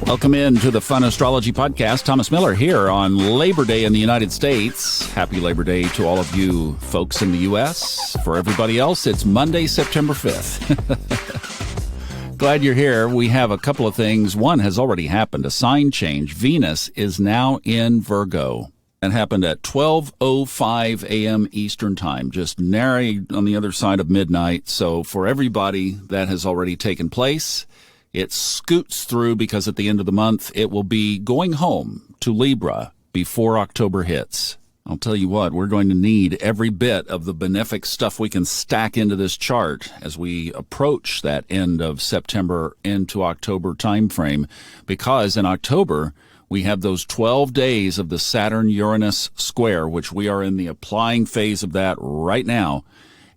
Welcome in to the Fun Astrology Podcast. Thomas Miller here on Labor Day in the United States. Happy Labor Day to all of you folks in the U.S. For everybody else, it's Monday, September 5th. Glad you're here. We have a couple of things. One has already happened, a sign change. Venus is now in Virgo. That happened at 12:05 a.m. Eastern Time, just nary on the other side of midnight. So for everybody, that has already taken place. It scoots through because at the end of the month, it will be going home to Libra before October hits. I'll tell you what, we're going to need every bit of the benefic stuff we can stack into this chart as we approach that end of September into October time frame, because in October, we have those 12 days of the Saturn-Uranus square, which we are in the applying phase of that right now.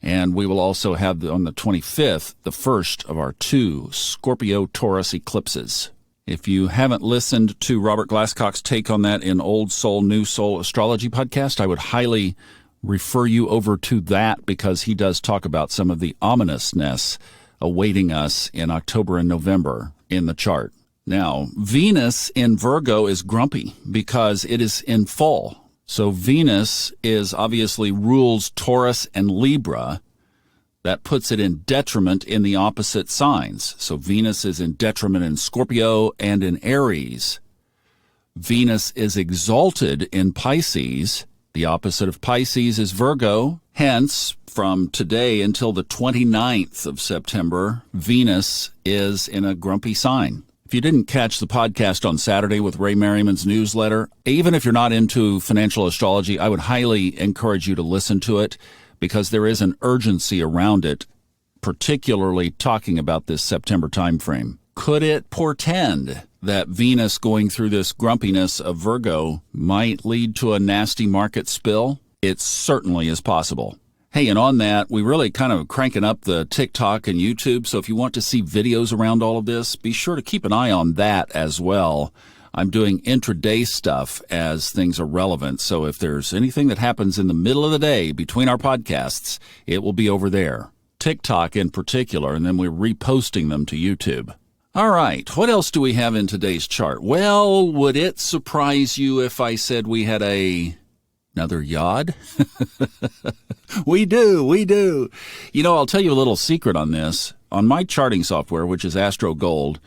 And we will also have on the 25th, the first of our two Scorpio-Taurus eclipses. If you haven't listened to Robert Glasscock's take on that in Old Soul, New Soul Astrology podcast, I would highly refer you over to that because he does talk about some of the ominousness awaiting us in October and November in the chart. Now, Venus in Virgo is grumpy because it is in fall. So Venus is obviously rules Taurus and Libra. That puts it in detriment in the opposite signs. So Venus is in detriment in Scorpio and in Aries. Venus is exalted in Pisces. The opposite of Pisces is Virgo. Hence, from today until the 29th of September, Venus is in a grumpy sign. If you didn't catch the podcast on Saturday with Ray Merriman's newsletter, even if you're not into financial astrology, I would highly encourage you to listen to it because there is an urgency around it, particularly talking about this September timeframe. Could it portend that Venus going through this grumpiness of Virgo might lead to a nasty market spill? It certainly is possible. Hey, and on that, we really kind of cranking up the TikTok and YouTube, so if you want to see videos around all of this, be sure to keep an eye on that as well. I'm doing intraday stuff as things are relevant, so if there's anything that happens in the middle of the day between our podcasts, it will be over there. TikTok in particular, and then we're reposting them to YouTube. All right, what else do we have in today's chart? Well, would it surprise you if I said we had another yod? We do. You know, I'll tell you a little secret on this. On my charting software, which is Astro Gold,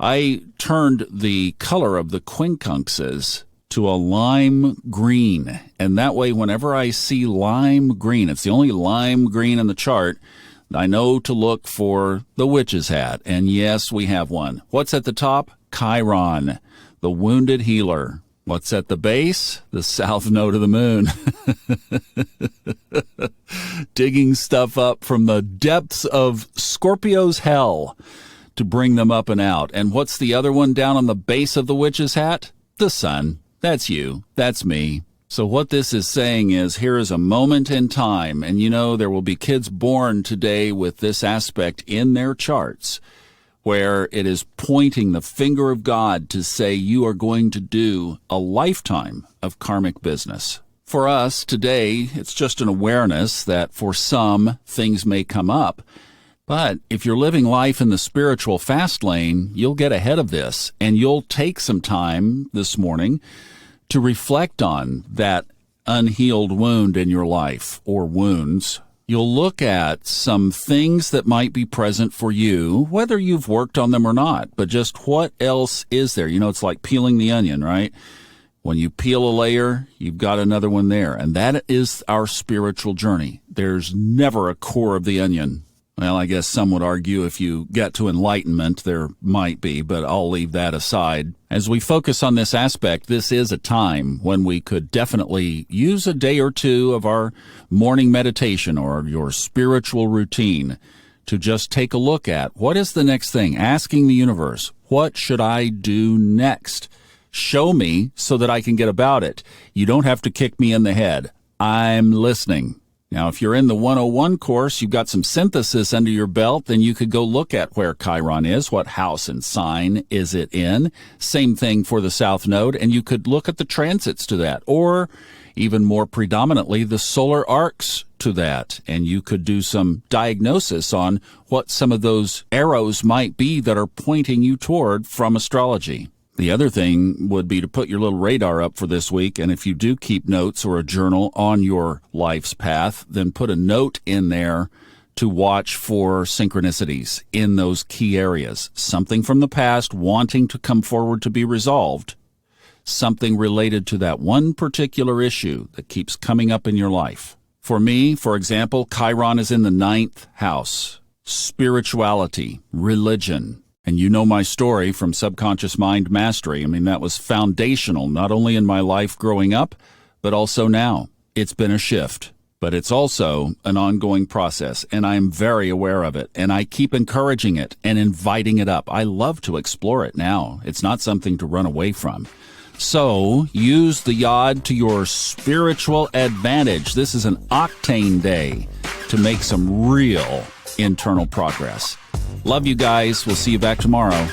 I turned the color of the quincunxes to a lime green. And that way, whenever I see lime green, it's the only lime green in the chart, I know to look for the witch's hat. And yes, we have one. What's at the top? Chiron, the wounded healer. What's at the base? The south node of the moon. Digging stuff up from the depths of Scorpio's hell to bring them up and out. And what's the other one down on the base of the witch's hat? The sun. That's you. That's me. So what this is saying is here is a moment in time. And you know, there will be kids born today with this aspect in their charts, where it is pointing the finger of God to say you are going to do a lifetime of karmic business. For us today, it's just an awareness that for some, things may come up. But if you're living life in the spiritual fast lane, you'll get ahead of this, and you'll take some time this morning to reflect on that unhealed wound in your life, or wounds. You'll look at some things that might be present for you, whether you've worked on them or not, but just what else is there? You know, it's like peeling the onion, right? When you peel a layer, you've got another one there. And that is our spiritual journey. There's never a core of the onion. Well, I guess some would argue if you get to enlightenment, there might be, but I'll leave that aside. As we focus on this aspect, this is a time when we could definitely use a day or two of our morning meditation or your spiritual routine to just take a look at what is the next thing, asking the universe, what should I do next? Show me so that I can get about it. You don't have to kick me in the head. I'm listening. Now, if you're in the 101 course, you've got some synthesis under your belt, then you could go look at where Chiron is, what house and sign is it in. Same thing for the South Node, and you could look at the transits to that. Or even more predominantly the solar arcs to that. And you could do some diagnosis on what some of those arrows might be that are pointing you toward from astrology. The other thing would be to put your little radar up for this week, and if you do keep notes or a journal on your life's path, then put a note in there to watch for synchronicities in those key areas. Something from the past wanting to come forward to be resolved. Something related to that one particular issue that keeps coming up in your life. For me, for example, Chiron is in the 9th house. Spirituality, religion. And you know my story from Subconscious Mind Mastery. I mean, that was foundational, not only in my life growing up, but also now. It's been a shift, but it's also an ongoing process, and I'm very aware of it, and I keep encouraging it and inviting it up. I love to explore it now. It's not something to run away from. So use the yod to your spiritual advantage. This is an octane day to make some real internal progress. Love you guys. We'll see you back tomorrow.